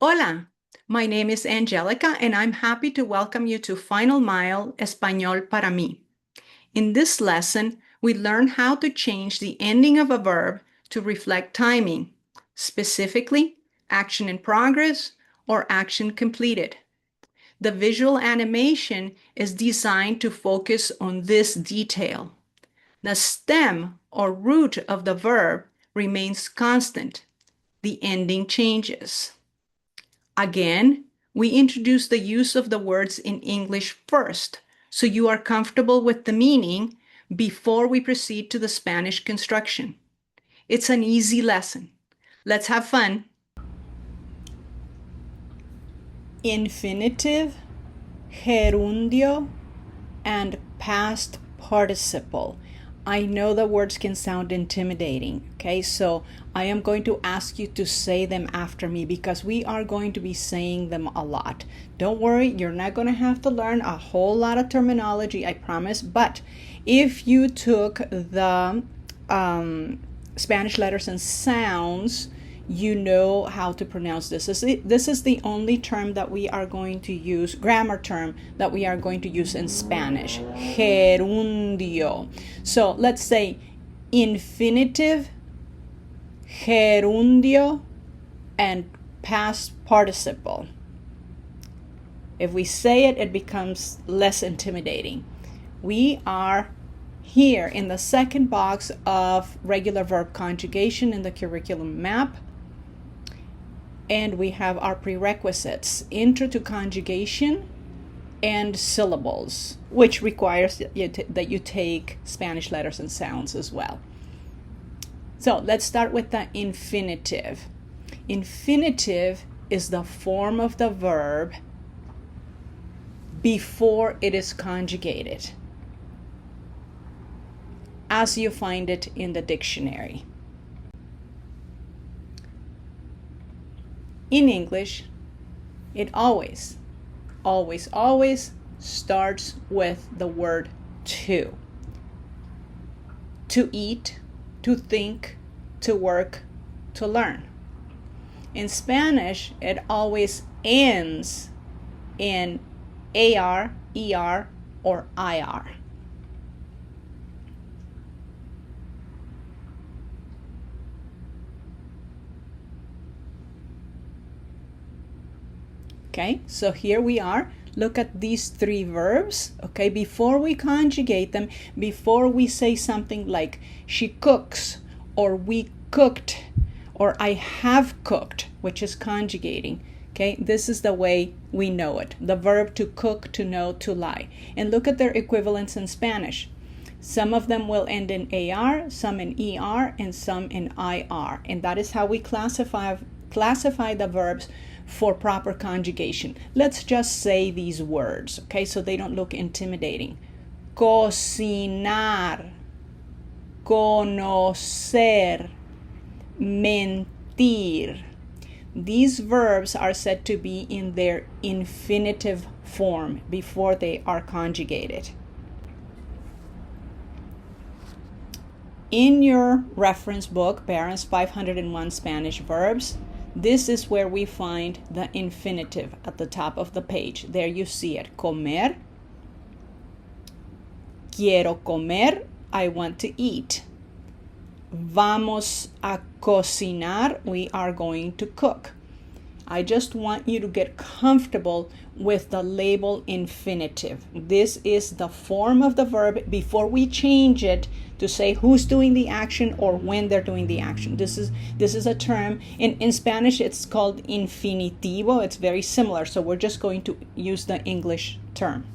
Hola, my name is Angelica and I'm happy to welcome you to Final Mile Español para mí. In this lesson, we learn how to change the ending of a verb to reflect timing, specifically action in progress or action completed. The visual animation is designed to focus on this detail. The stem or root of the verb remains constant. The ending changes. Again, we introduce the use of the words in English first, so you are comfortable with the meaning before we proceed to the Spanish construction. It's an easy lesson. Let's have fun. Infinitive, gerundio, and past participle. I know the words can sound intimidating, okay? So I am going to ask you to say them after me because we are going to be saying them a lot. Don't worry, you're not going to have to learn a whole lot of terminology, I promise. But if you took the Spanish letters and sounds, you know how to pronounce this. This is the only term that we are going to use, grammar term that we are going to use in Spanish, gerundio. So let's say infinitive, gerundio, and past participle. If we say it, it becomes less intimidating. We are here in the second box of regular verb conjugation in the curriculum map. And we have our prerequisites, intro to conjugation and syllables, which requires that you take Spanish letters and sounds as well. So let's start with the infinitive. Infinitive is the form of the verb before it is conjugated, as you find it in the dictionary. In English, it always starts with the word to. To eat, to think, to work, to learn. In Spanish, it always ends in AR, ER, or IR. Okay, so here we are. Look at these three verbs. Okay, before we conjugate them, before we say something like she cooks, or we cooked, or I have cooked, which is conjugating. Okay, this is the way we know it. The verb to cook, to know, to lie. And look at their equivalents in Spanish. Some of them will end in AR, some in ER, and some in IR. And that is how we classify the verbs for proper conjugation. Let's just say these words, okay, so they don't look intimidating. Cocinar, conocer, mentir. These verbs are said to be in their infinitive form before they are conjugated. In your reference book, Barron's 501 Spanish Verbs, this is where we find the infinitive at the top of the page. There you see it. Comer, quiero comer, I want to eat. Vamos a cocinar, we are going to cook. I just want you to get comfortable with the label infinitive. This is the form of the verb before we change it to say who's doing the action or when they're doing the action. This is a term. In Spanish, it's called infinitivo. It's very similar, so we're just going to use the English term.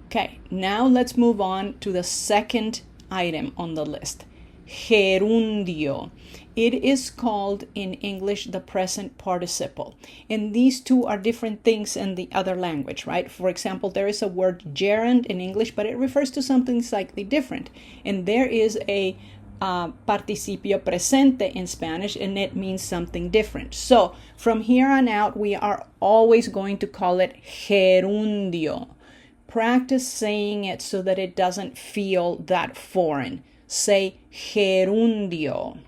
Okay, now let's move on to the second item on the list. Gerundio. It is called in English the present participle. And these two are different things in the other language, right? For example, there is a word gerund in English, but it refers to something slightly different. And there is a participio presente in Spanish, and it means something different. So from here on out, we are always going to call it gerundio. Practice saying it so that it doesn't feel that foreign. say gerundio.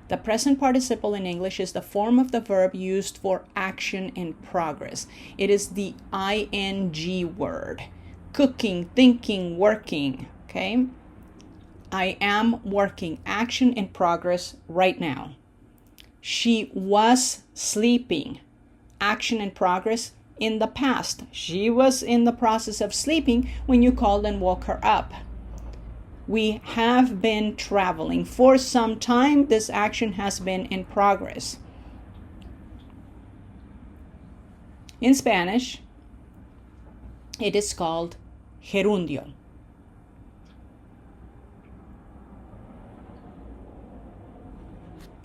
The present participle in English is the form of the verb used for action in progress. It is the ing word. Cooking, thinking, working, okay? I am working. Action in progress right now. She was sleeping. Action in progress in the past. She was in the process of sleeping when you called and woke her up. We have been traveling. For some time, this action has been in progress. In Spanish, it is called gerundio.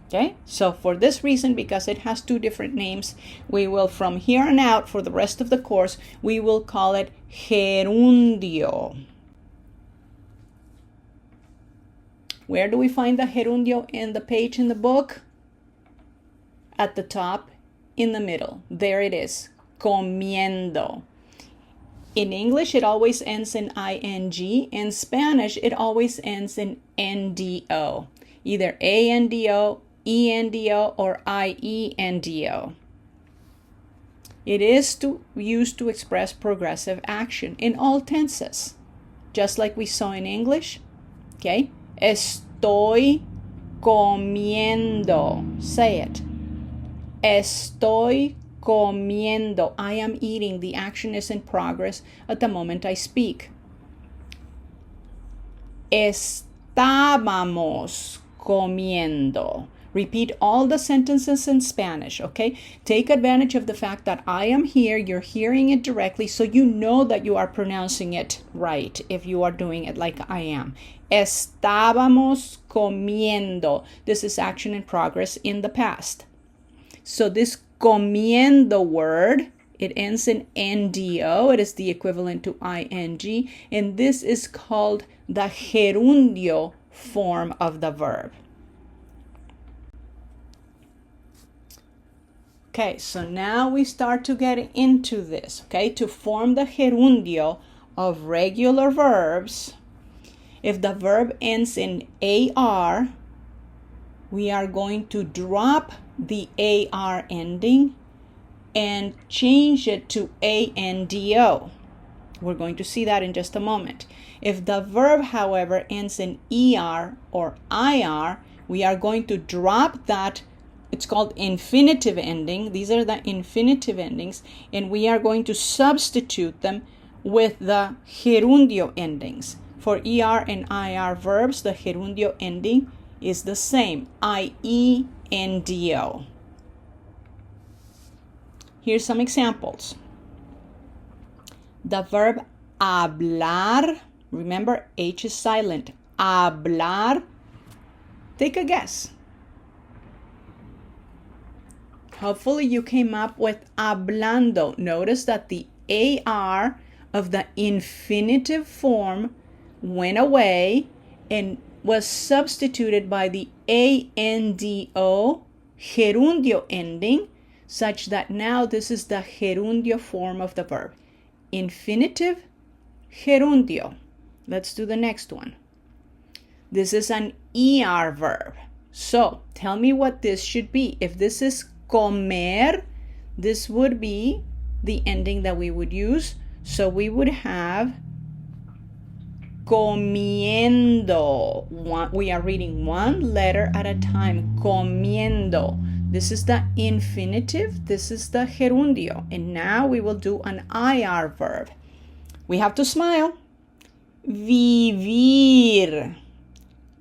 Okay, so for this reason, because it has two different names, we will from here on out, for the rest of the course, we will call it gerundio. Where do we find the gerundio in the page in the book? At the top, in the middle. There it is, comiendo. In English, it always ends in ing. In Spanish, it always ends in ndo. Either ando, endo, or iendo. It is used to express progressive action in all tenses, just like we saw in English. Okay? Estoy comiendo. Say it. Estoy comiendo. I am eating. The action is in progress at the moment I speak. Estábamos comiendo. Repeat all the sentences in Spanish, okay? Take advantage of the fact that I am here, you're hearing it directly, so you know that you are pronouncing it right if you are doing it like I am. Estábamos comiendo. This is action in progress in the past. So this comiendo word, it ends in ndo. It is the equivalent to ing, and this is called the gerundio form of the verb. Okay, so now we start to get into this, okay? To form the gerundio of regular verbs, if the verb ends in AR, we are going to drop the AR ending and change it to ANDO. We're going to see that in just a moment. If the verb, however, ends in ER or IR, we are going to drop that. It's called infinitive ending. These are the infinitive endings, and we are going to substitute them with the gerundio endings. For ER and IR verbs, the gerundio ending is the same, IENDO. Here's some examples. The verb hablar, remember H is silent, hablar. Take a guess. Hopefully you came up with hablando. Notice that the AR of the infinitive form went away and was substituted by the ANDO gerundio ending, such that now this is the gerundio form of the verb. Infinitive, gerundio. Let's do the next one. This is an ER verb. So tell me what this should be. If this is comer, this would be the ending that we would use. So we would have comiendo. We are reading one letter at a time. Comiendo. This is the infinitive. This is the gerundio. And now we will do an IR verb. We have to smile. Vivir.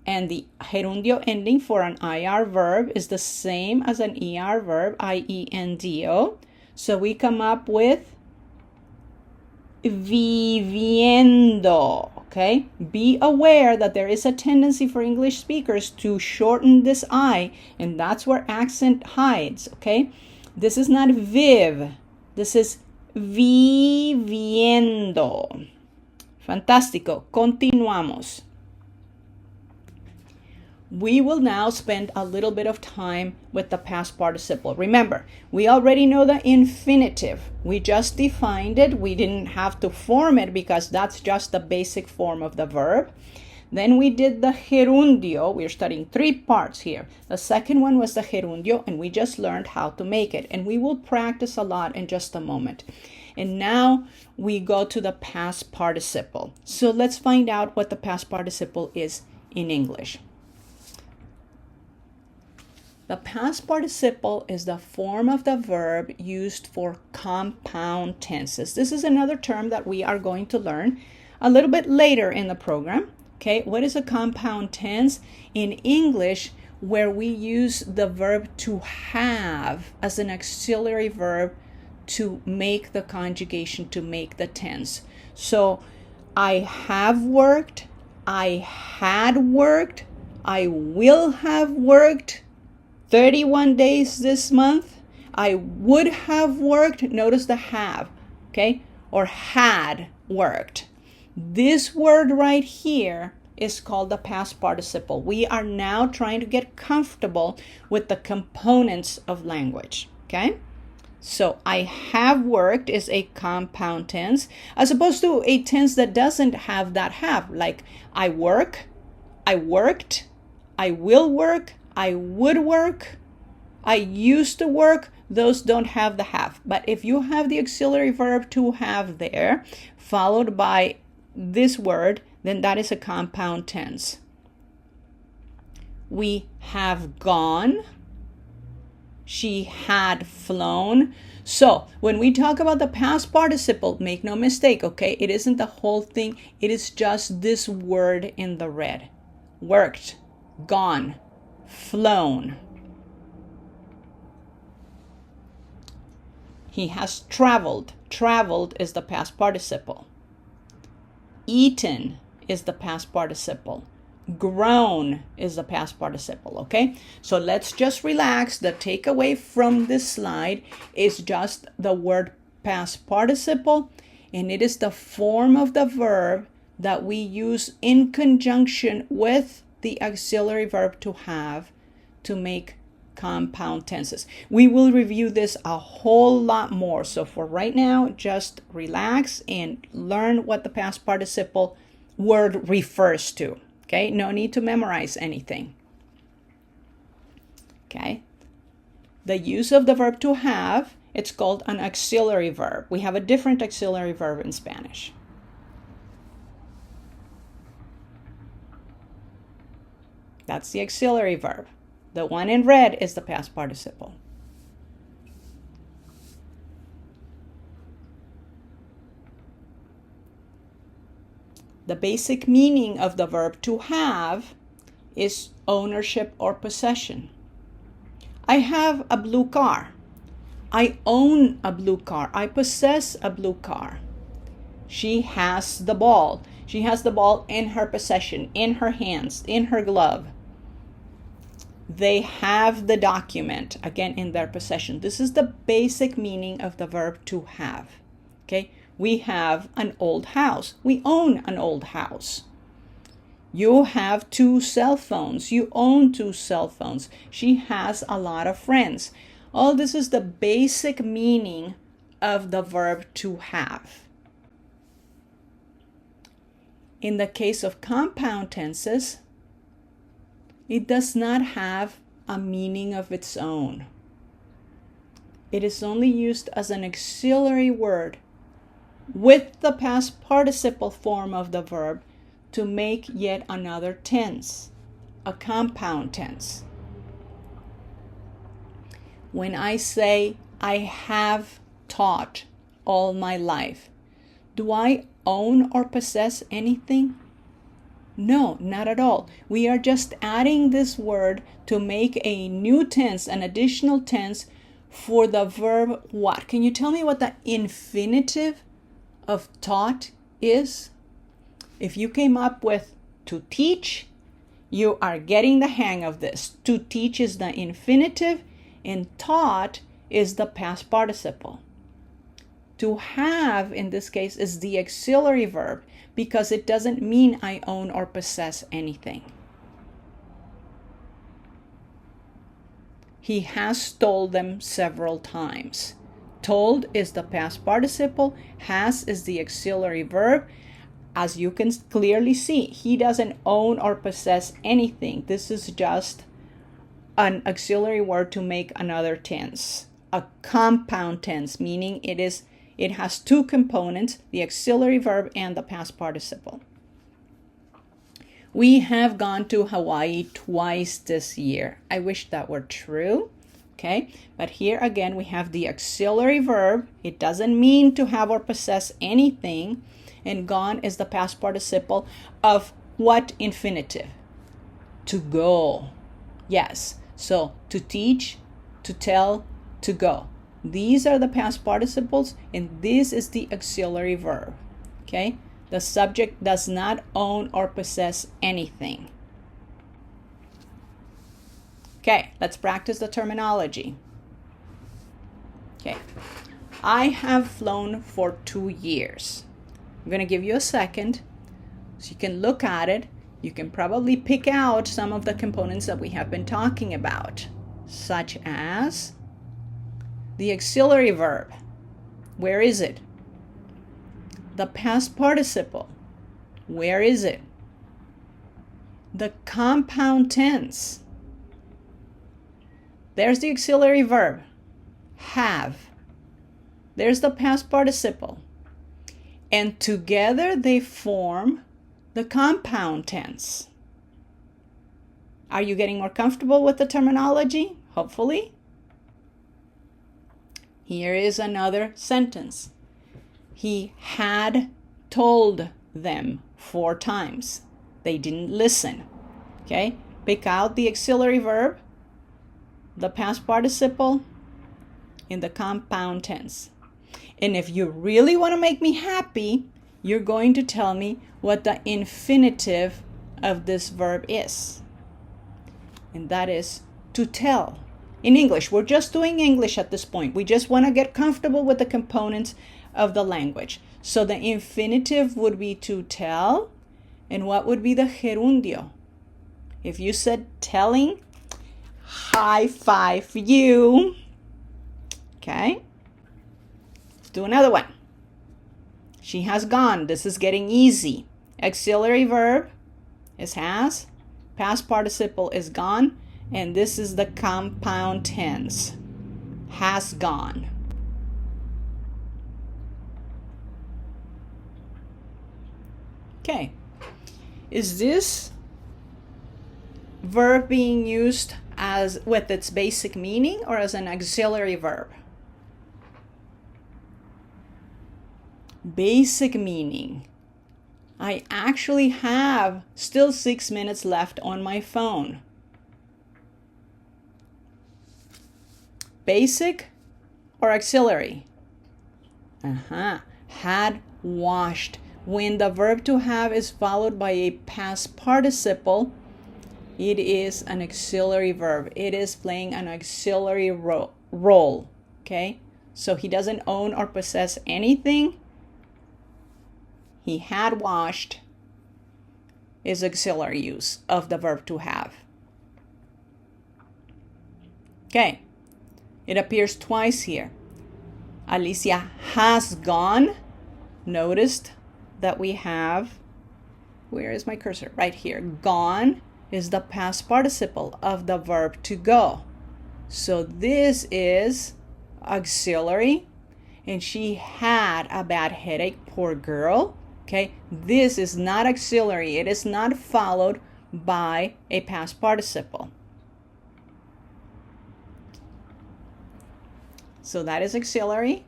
And the gerundio ending for an IR verb is the same as an ER verb, IENDO. So we come up with viviendo, okay? Be aware that there is a tendency for English speakers to shorten this I, and that's where accent hides, okay? This is not viv, this is viviendo. Fantástico, continuamos. We will now spend a little bit of time with the past participle. Remember, we already know the infinitive. We just defined it. We didn't have to form it because that's just the basic form of the verb. Then we did the gerundio. We're studying 3 parts here. The second one was the gerundio, and we just learned how to make it. And we will practice a lot in just a moment. And now we go to the past participle. So let's find out what the past participle is in English. The past participle is the form of the verb used for compound tenses. This is another term that we are going to learn a little bit later in the program. Okay, what is a compound tense? In English, where we use the verb to have as an auxiliary verb to make the conjugation, to make the tense. So I have worked, I had worked, I will have worked 31 days this month. I would have worked, notice the have, okay, or had worked. This word right here is called the past participle. We are now trying to get comfortable with the components of language, okay? So I have worked is a compound tense as opposed to a tense that doesn't have that have, like I work, I worked, I will work, I would work, I used to work. Those don't have the have. But if you have the auxiliary verb to have there, followed by this word, then that is a compound tense. We have gone. She had flown. So when we talk about the past participle, make no mistake, okay? It isn't the whole thing. It is just this word in the red. Worked, gone, flown. He has traveled. Traveled is the past participle. Eaten is the past participle. Grown is the past participle, okay? So let's just relax. The takeaway from this slide is just the word past participle, and it is the form of the verb that we use in conjunction with the auxiliary verb to have to make compound tenses. We will review this a whole lot more. So for right now, just relax and learn what the past participle word refers to. Okay, no need to memorize anything. Okay, the use of the verb to have, it's called an auxiliary verb. We have a different auxiliary verb in Spanish. That's the auxiliary verb. The one in red is the past participle. The basic meaning of the verb to have is ownership or possession. I have a blue car. I own a blue car. I possess a blue car. She has the ball. She has the ball in her possession, in her hands, in her glove. They have the document, again, in their possession. This is the basic meaning of the verb to have. Okay? We have an old house. We own an old house. You have 2 cell phones. You own 2 cell phones. She has a lot of friends. All this is the basic meaning of the verb to have. In the case of compound tenses, it does not have a meaning of its own. It is only used as an auxiliary word with the past participle form of the verb to make yet another tense, a compound tense. When I say, I have taught all my life, do I own or possess anything? No, not at all. We are just adding this word to make a new tense, an additional tense for the verb what? Can you tell me what the infinitive of taught is? If you came up with to teach, you are getting the hang of this. To teach is the infinitive and taught is the past participle. To have, in this case, is the auxiliary verb because it doesn't mean I own or possess anything. He has told them several times. Told is the past participle. Has is the auxiliary verb. As you can clearly see, he doesn't own or possess anything. This is just an auxiliary word to make another tense. A compound tense, meaning it has two components, the auxiliary verb and the past participle. We have gone to Hawaii twice this year. I wish that were true. Okay, but here again we have the auxiliary verb. It doesn't mean to have or possess anything. And gone is the past participle of what infinitive? To go. Yes. So to teach, to tell, to go. These are the past participles, and this is the auxiliary verb. Okay? The subject does not own or possess anything. Okay, let's practice the terminology. Okay. I have flown for 2 years. I'm going to give you a second so you can look at it. You can probably pick out some of the components that we have been talking about, such as the auxiliary verb. Where is it? The past participle. Where is it? The compound tense. There's the auxiliary verb, have. There's the past participle. And together they form the compound tense. Are you getting more comfortable with the terminology? Hopefully. Here is another sentence. He had told them 4 times. They didn't listen. Okay? Pick out the auxiliary verb, the past participle, in the compound tense. And if you really want to make me happy, you're going to tell me what the infinitive of this verb is. And that is to tell. In English, we're just doing English at this point. We just want to get comfortable with the components of the language. So the infinitive would be to tell. And what would be the gerundio? If you said telling, high five you. Okay? Let's do another one. She has gone. This is getting easy. Auxiliary verb is has. Past participle is gone. And this is the compound tense. Has gone. Okay. Is this verb being used as with its basic meaning or as an auxiliary verb? Basic meaning. I actually have still 6 minutes left on my phone. Basic or auxiliary? Had washed. When the verb to have is followed by a past participle, it is an auxiliary verb. It is playing an auxiliary role. Okay? So he doesn't own or possess anything. He had washed is auxiliary use of the verb to have. Okay. It appears twice here. Alicia has gone. Noticed that we have, where is my cursor? Right here. Gone is the past participle of the verb to go. So this is auxiliary. And she had a bad headache, poor girl. Okay, this is not auxiliary. It is not followed by a past participle. So that is auxiliary.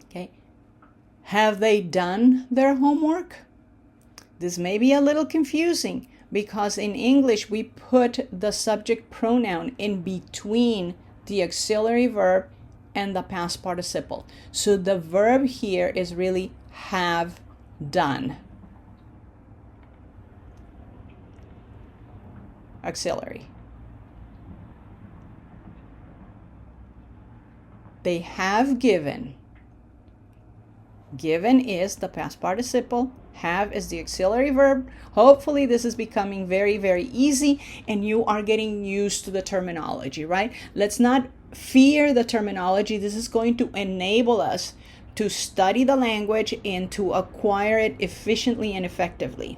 Okay. Have they done their homework? This may be a little confusing because in English we put the subject pronoun in between the auxiliary verb and the past participle. So the verb here is really have done. Auxiliary. They have given. Given is the past participle. Have is the auxiliary verb. Hopefully this is becoming very, very easy and you are getting used to the terminology, right? Let's not fear the terminology. This is going to enable us to study the language and to acquire it efficiently and effectively.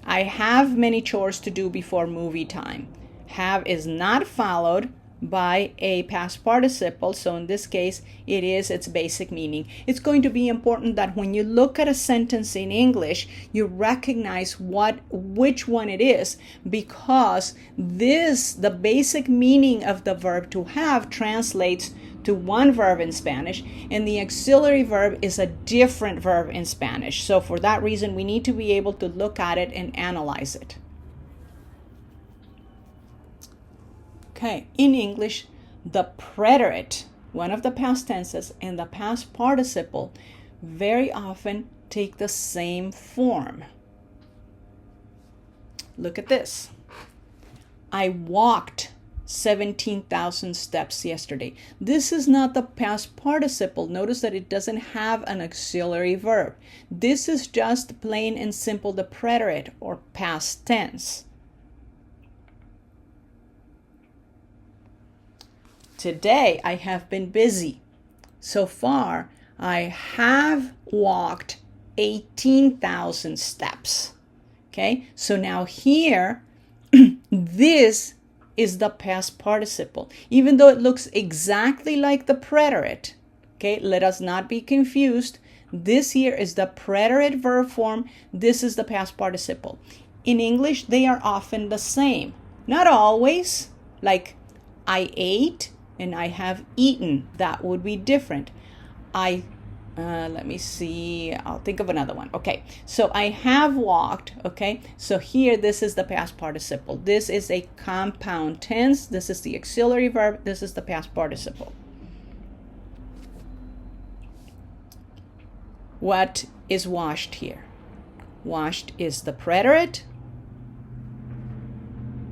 I have many chores to do before movie time. Have is not followed by a past participle, so in this case it is its basic meaning. It's going to be important that when you look at a sentence in English you recognize which one it is, because the basic meaning of the verb to have translates to one verb in Spanish, and the auxiliary verb is a different verb in Spanish. So for that reason we need to be able to look at it and analyze it. Okay, in English, the preterite, one of the past tenses, and the past participle very often take the same form. Look at this. I walked 17,000 steps yesterday. This is not the past participle. Notice that it doesn't have an auxiliary verb. This is just plain and simple the preterite or past tense. Today I have been busy. So far, I have walked 18,000 steps. Okay, so now here, this is the past participle. Even though it looks exactly like the preterite, okay, let us not be confused. This here is the preterite verb form. This is the past participle. In English, they are often the same. Not always, like I ate and I have eaten. That would be different. Let me see. I'll think of another one. Okay, so I have walked. Okay, so here this is the past participle. This is a compound tense. This is the auxiliary verb. This is the past participle. What is washed here? Washed is the preterite.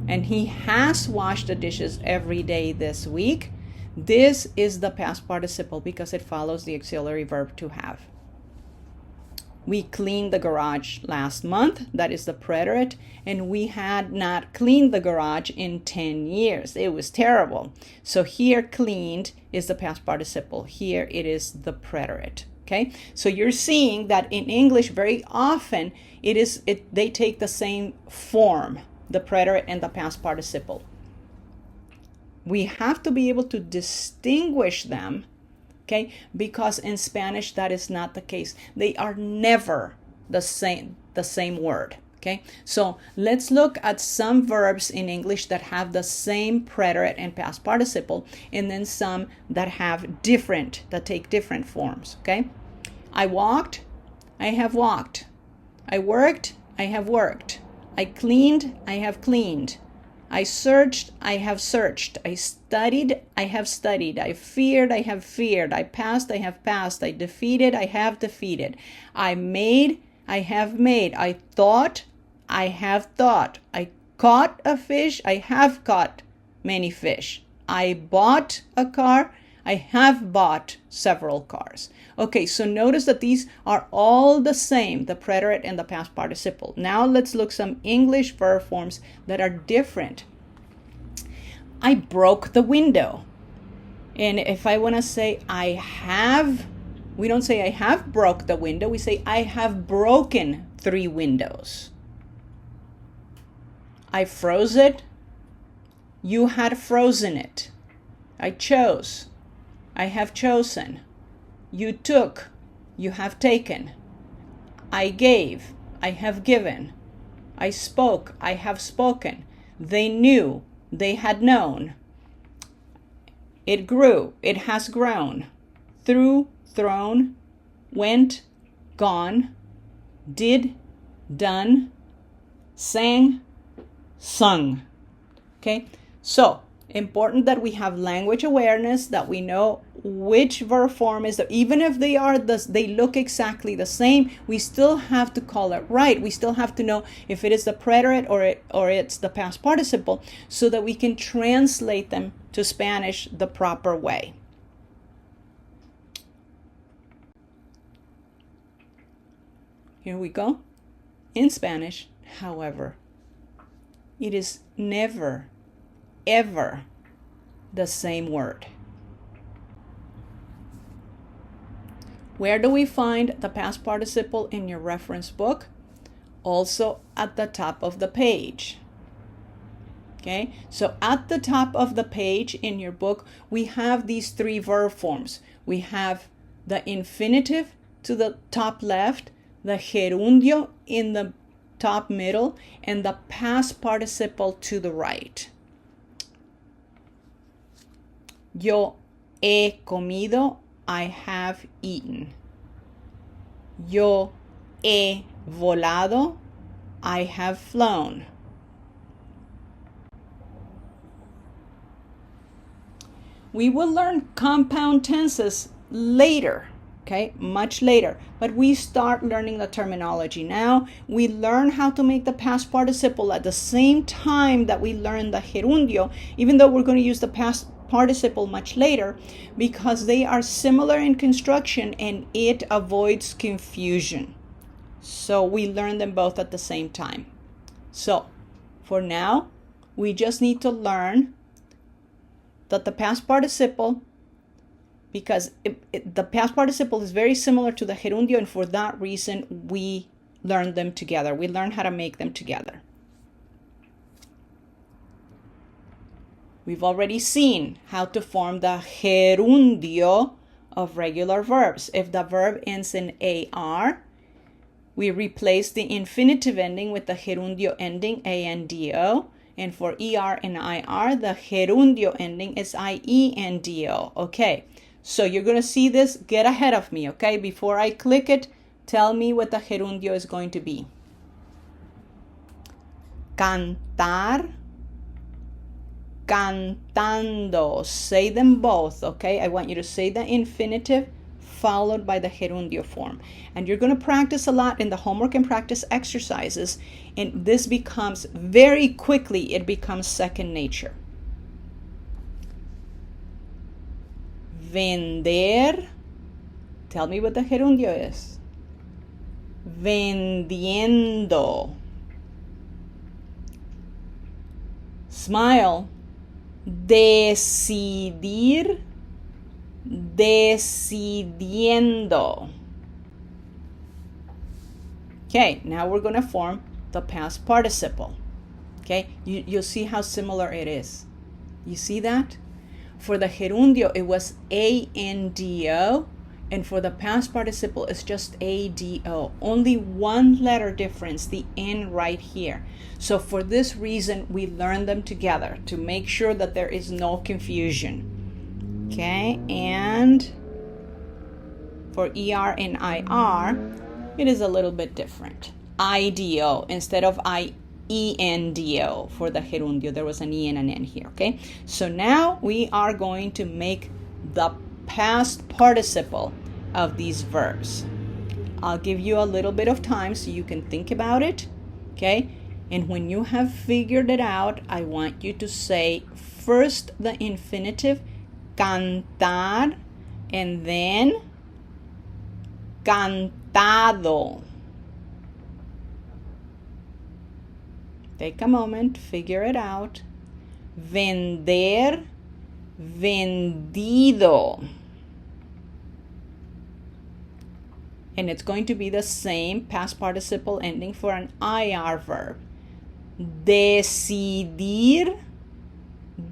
And he has washed the dishes every day this week. This is the past participle because it follows the auxiliary verb to have. We cleaned the garage last month. That is the preterite. And we had not cleaned the garage in 10 years. It was terrible. So here cleaned is the past participle. Here it is the preterite. Okay, so you're seeing that in English very often they take the same form, the preterite and the past participle. We have to be able to distinguish them, okay, because in Spanish that is not the case. They are never the same word. Okay, so let's look at some verbs in English that have the same preterite and past participle, and then some that take different forms. Okay, I walked, I have walked. I worked, I have worked. I cleaned, I have cleaned. I searched, I have searched. I studied, I have studied. I feared, I have feared. I passed, I have passed. I defeated, I have defeated. I made, I have made. I thought, I have thought. I caught a fish, I have caught many fish. I bought a car, I have bought several cars. Okay, so notice that these are all the same, the preterite and the past participle. Now let's look some English verb forms that are different. I broke the window. And if I want to say I have, we don't say I have broke the window. We say I have broken 3 windows. I froze it. You had frozen it. I chose. I have chosen. You took. You have taken. I gave. I have given. I spoke. I have spoken. They knew. They had known. It grew. It has grown. Threw. Thrown. Went. Gone. Did. Done. Sang. Sung. Okay, so important that we have language awareness, that we know which verb form is that. Even if they look exactly the same, we still have to call it right. We still have to know if it is the preterite or it's the past participle, so that we can translate them to Spanish the proper way. Here we go. In Spanish, however, it is never, ever the same word. Where do we find the past participle in your reference book? Also at the top of the page. Okay, so at the top of the page in your book, we have these three verb forms. We have the infinitive to the top left, the gerundio in the top middle, and the past participle to the right. Yo he comido, I have eaten. Yo he volado, I have flown. We will learn compound tenses later, okay, much later, but we start learning the terminology now. We learn how to make the past participle at the same time that we learn the gerundio, even though we're going to use the past participle much later, because they are similar in construction and it avoids confusion. So we learn them both at the same time. So for now, we just need to learn that the past participle, because the past participle is very similar to the gerundio, and for that reason we learn them together. We learn how to make them together. We've already seen how to form the gerundio of regular verbs. If the verb ends in AR, we replace the infinitive ending with the gerundio ending ANDO. And for ER and IR, the gerundio ending is IENDO. Okay, so you're going to see this. Get ahead of me, okay? Before I click it, tell me what the gerundio is going to be. Cantar, cantando. Say them both, okay? I want you to say the infinitive followed by the gerundio form. And you're going to practice a lot in the homework and practice exercises. And this becomes very quickly, it becomes second nature. Vender. Tell me what the gerundio is. Vendiendo. Smile. Decidir. Decidiendo. Okay, now we're going to form the past participle. Okay, you'll see how similar it is. You see that? For the gerundio, it was ANDO, and for the past participle, it's just ADO. Only one letter difference, the N right here. So for this reason, we learn them together to make sure that there is no confusion. Okay, and for ER and IR, it is a little bit different. IDO instead of IENDO for the gerundio. There was an E and an N here, okay? So now we are going to make the past participle of these verbs. I'll give you a little bit of time so you can think about it, okay? And when you have figured it out, I want you to say first the infinitive, cantar, and then cantado. Take a moment, figure it out. Vender, vendido. And it's going to be the same past participle ending for an IR verb. Decidir,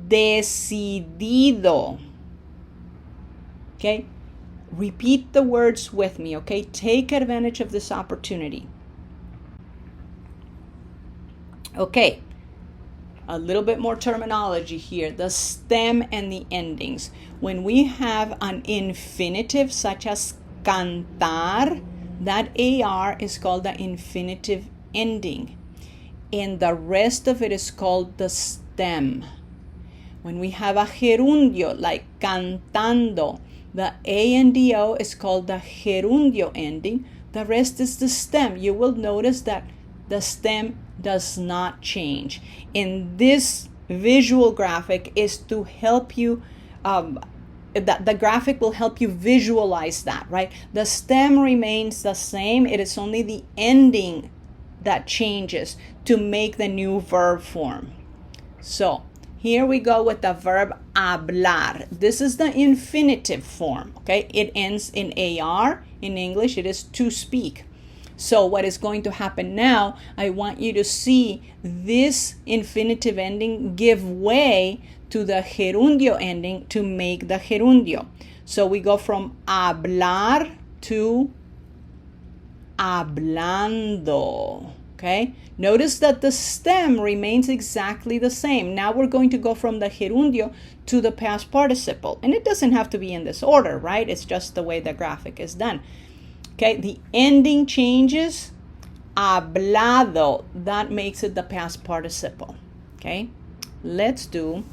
decidido. Okay, repeat the words with me, okay? Take advantage of this opportunity. Okay, a little bit more terminology here. The stem and the endings. When we have an infinitive such as cantar, that AR is called the infinitive ending. And the rest of it is called the stem. When we have a gerundio like cantando, the ANDO is called the gerundio ending. The rest is the stem. You will notice that the stem does not change. And this visual graphic is to help you the graphic will help you visualize that, right? The stem remains the same. It is only the ending that changes to make the new verb form. So here we go with the verb hablar. This is the infinitive form, okay? It ends in AR. In English, it is to speak. So what is going to happen now, I want you to see this infinitive ending give way to the gerundio ending to make the gerundio. So we go from hablar to hablando, okay? Notice that the stem remains exactly the same. Now we're going to go from the gerundio to the past participle. And it doesn't have to be in this order, right? It's just the way the graphic is done. Okay, the ending changes, hablado, that makes it the past participle. Okay, let's do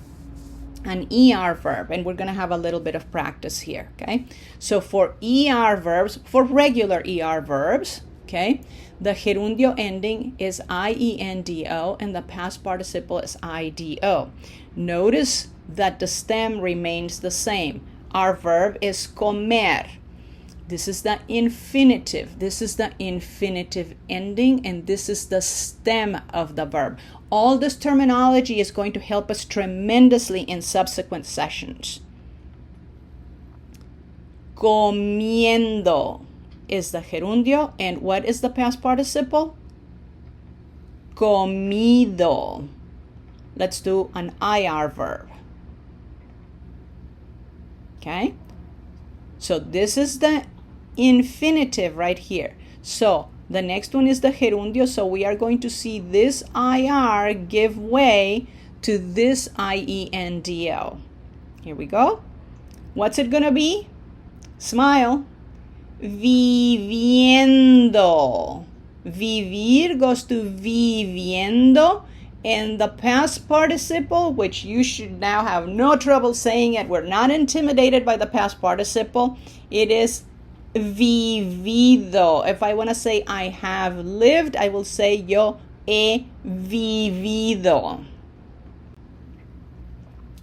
an ER verb, and we're going to have a little bit of practice here. Okay, so for ER verbs, for regular ER verbs, okay, the gerundio ending is IENDO and the past participle is IDO. Notice that the stem remains the same. Our verb is comer. This is the infinitive. This is the infinitive ending, and this is the stem of the verb. All this terminology is going to help us tremendously in subsequent sessions. Comiendo is the gerundio, and what is the past participle? Comido. Let's do an IR verb. Okay? So this is the infinitive right here. So the next one is the gerundio. So we are going to see this IR give way to this IENDO. Here we go. What's it gonna be? Smile. Viviendo. Vivir goes to viviendo. And the past participle, which you should now have no trouble saying it, we're not intimidated by the past participle, it is vivido. If I want to say I have lived, I will say yo he vivido.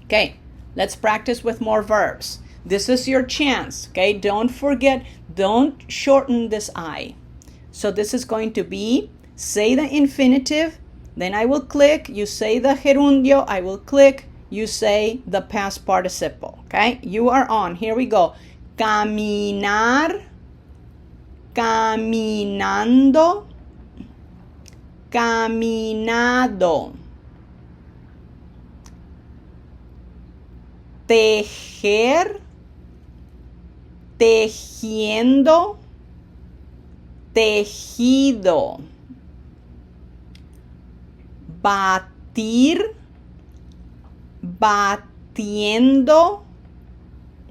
Okay, let's practice with more verbs. This is your chance, okay? Don't forget, don't shorten this I. So this is going to be, say the infinitive, then I will click, you say the gerundio, I will click, you say the past participle, okay? You are on, here we go. Caminar, caminando, caminado. Tejer, tejiendo, tejido. Batir, batiendo,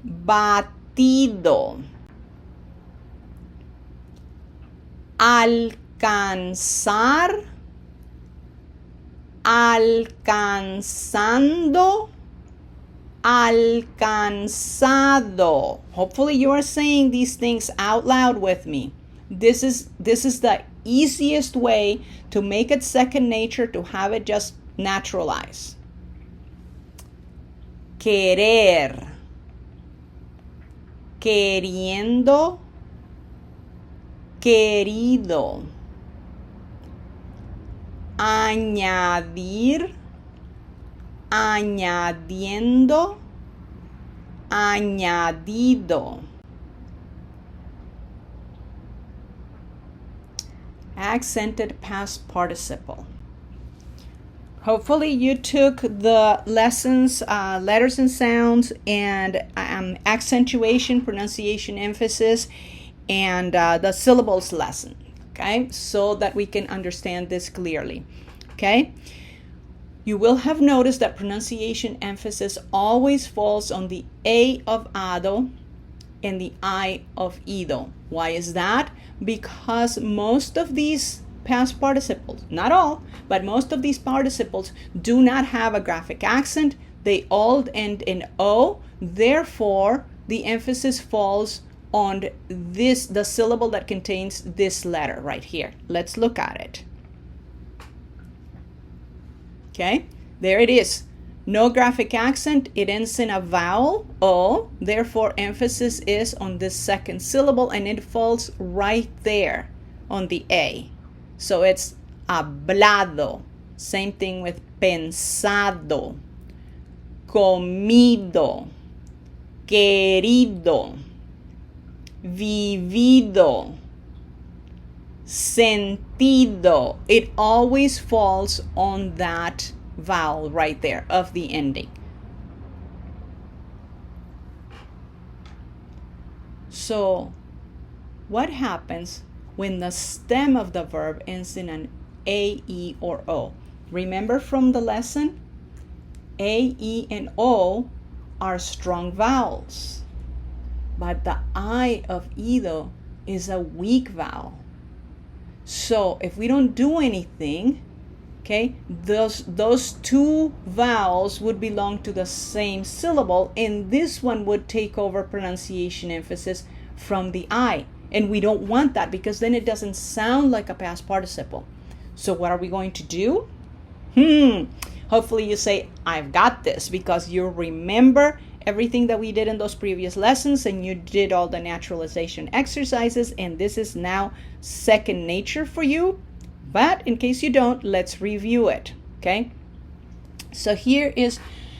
batido. Alcanzar, alcanzando, alcanzado. Hopefully you are saying these things out loud with me. This is the easiest way to make it second nature, to have it just naturalize. Querer, queriendo, querido. Añadir, añadiendo, añadido. Accented past participle. Hopefully you took the lessons, letters and sounds, and accentuation, pronunciation, emphasis, and the syllables lesson, okay? So that we can understand this clearly, okay? You will have noticed that pronunciation emphasis always falls on the A of ado and the I of ido. Why is that? Because most of these past participles, not all, but most of these participles do not have a graphic accent. They all end in O. Therefore, the emphasis falls on this, the syllable that contains this letter right here. Let's look at it. Okay, there it is. No graphic accent, it ends in a vowel, O, therefore emphasis is on this second syllable and it falls right there on the A. So it's hablado. Same thing with pensado, comido, querido, vivido, sentido. It always falls on that vowel right there of the ending. So what happens when the stem of the verb ends in an A, E, or O? Remember from the lesson, A, E, and O are strong vowels, but the I of ido is a weak vowel. So if we don't do anything, okay, those two vowels would belong to the same syllable, and this one would take over pronunciation emphasis from the I. And we don't want that because then it doesn't sound like a past participle. So what are we going to do? Hopefully you say, I've got this, because you remember everything that we did in those previous lessons and you did all the naturalization exercises, and this is now second nature for you. But in case you don't, let's review it, okay? So here is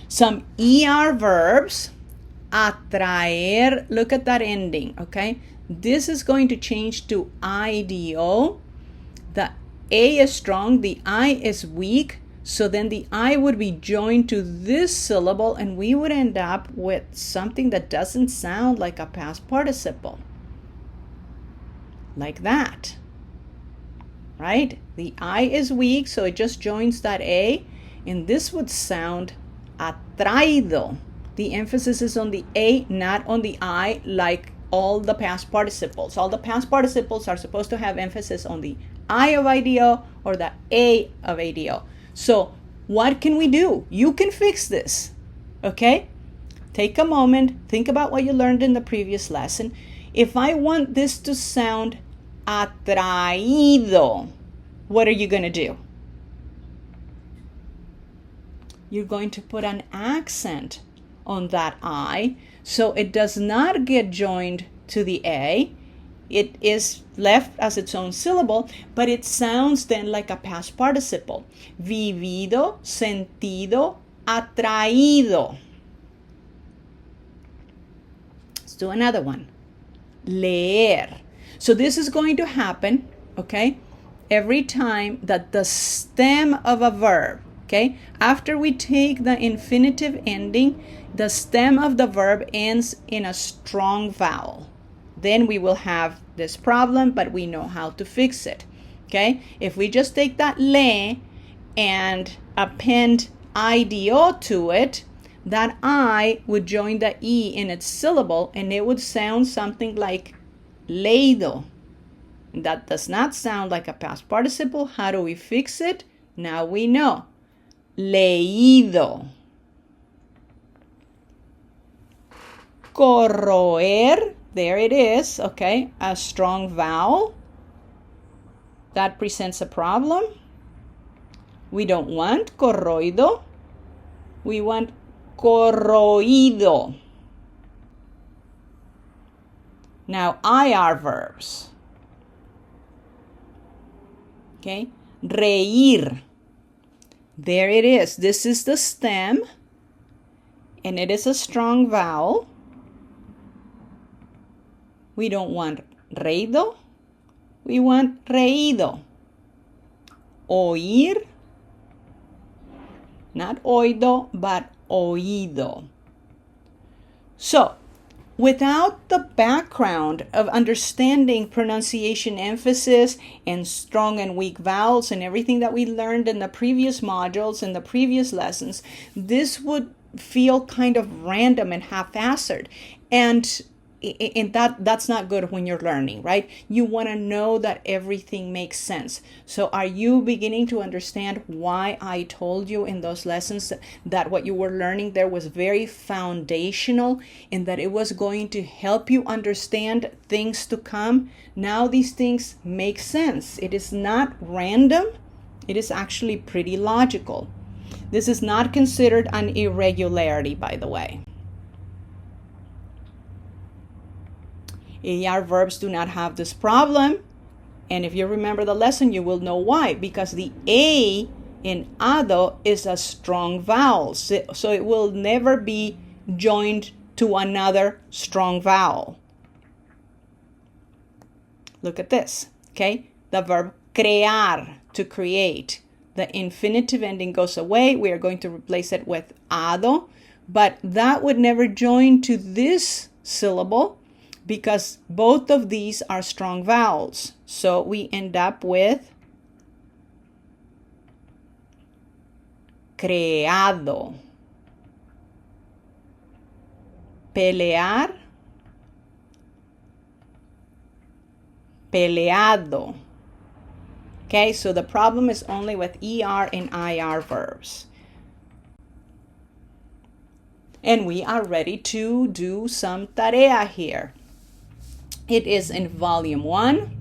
some ER verbs. Atraer, look at that ending, okay? This is going to change to IDO. The A is strong, the I is weak, so then the I would be joined to this syllable and we would end up with something that doesn't sound like a past participle. Like that. Right? The I is weak, so it just joins that A, and this would sound atraído. The emphasis is on the A, not on the I, like all the past participles. All the past participles are supposed to have emphasis on the I of IDO or the A of ADO. So what can we do? You can fix this, okay? Take a moment, think about what you learned in the previous lesson. If I want this to sound atraído, what are you going to do? You're going to put an accent on that I, so it does not get joined to the A. It is left as its own syllable, but it sounds then like a past participle. Vivido, sentido, atraído. Let's do another one. Leer. So this is going to happen, okay, every time that the stem of a verb, okay, after we take the infinitive ending, the stem of the verb ends in a strong vowel. Then we will have this problem, but we know how to fix it, okay? If we just take that le and append IDO to it, that I would join the E in its syllable and it would sound something like leído. That does not sound like a past participle. How do we fix it? Now we know. Leído. Corroer, there it is, okay, a strong vowel. That presents a problem. We don't want corroído. We want corroído. Now, IR verbs. Okay, reír. There it is. This is the stem, and it is a strong vowel. We don't want reído. We want reído. Oír. Not oído, but oído. So, without the background of understanding pronunciation emphasis and strong and weak vowels and everything that we learned in the previous modules and the previous lessons, this would feel kind of random and haphazard. And that's not good when you're learning, right? You want to know that everything makes sense. So are you beginning to understand why I told you in those lessons that what you were learning there was very foundational and that it was going to help you understand things to come? Now these things make sense. It is not random. It is actually pretty logical. This is not considered an irregularity, by the way. ER verbs do not have this problem. And if you remember the lesson, you will know why. Because the A in ado is a strong vowel. So it will never be joined to another strong vowel. Look at this, okay? The verb crear, to create. The infinitive ending goes away. We are going to replace it with ado. But that would never join to this syllable because both of these are strong vowels. So we end up with creado. Pelear, peleado. Okay, so the problem is only with ER and IR verbs. And we are ready to do some tarea here. It is in volume 1,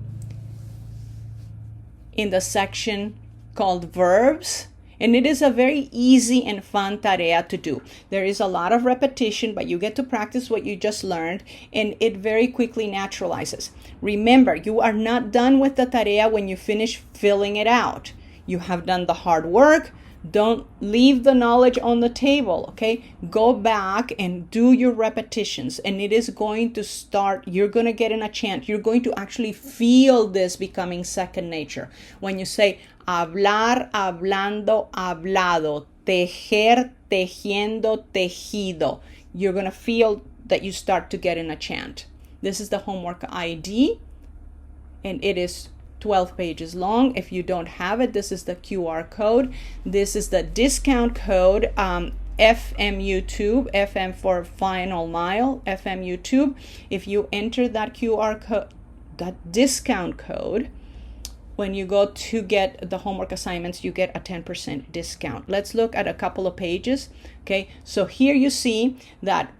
in the section called Verbs. And it is a very easy and fun tarea to do. There is a lot of repetition, but you get to practice what you just learned, and it very quickly naturalizes. Remember, you are not done with the tarea when you finish filling it out. You have done the hard work. Don't leave the knowledge on the table, okay? Go back and do your repetitions, and it is going to start, you're going to get in a chant. You're going to actually feel this becoming second nature. When you say, hablar, hablando, hablado, tejer, tejiendo, tejido, you're going to feel that you start to get in a chant. This is the homework ID, and it is 12 pages long. If you don't have it, this is the QR code. This is the discount code, FMUTube, FM for Final Mile, FMUTube. If you enter that QR code, that discount code, when you go to get the homework assignments, you get a 10% discount. Let's look at a couple of pages. Okay, so here you see that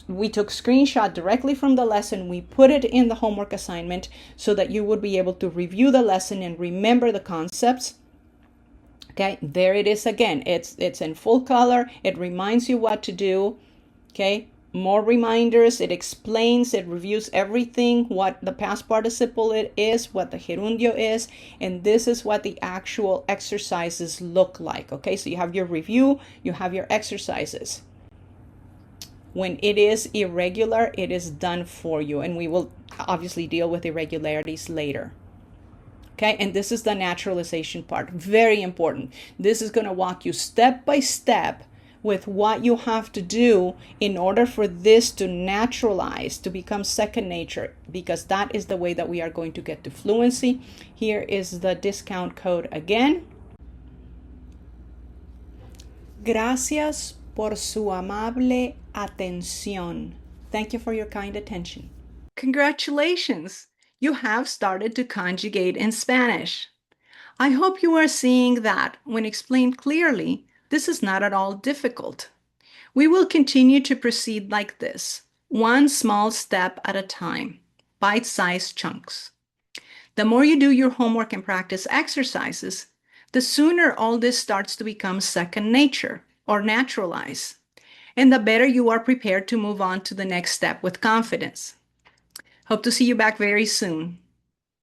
we took screenshot directly from the lesson. We put it in the homework assignment so that you would be able to review the lesson and remember the concepts. Okay, there it is again. It's in full color. It reminds you what to do. Okay, more reminders. It explains, it reviews everything, what the past participle it is, what the gerundio is, and this is what the actual exercises look like. Okay, so you have your review, you have your exercises. When it is irregular, it is done for you, and we will obviously deal with irregularities later. Okay, and this is the naturalization part, very important. This is going to walk you step by step with what you have to do in order for this to naturalize, to become second nature, because that is the way that we are going to get to fluency. Here is the discount code again. Gracias por su amable atención. Thank you for your kind attention. Congratulations! You have started to conjugate in Spanish. I hope you are seeing that, when explained clearly, this is not at all difficult. We will continue to proceed like this, one small step at a time, bite-sized chunks. The more you do your homework and practice exercises, the sooner all this starts to become second nature or naturalize, and the better you are prepared to move on to the next step with confidence. Hope to see you back very soon.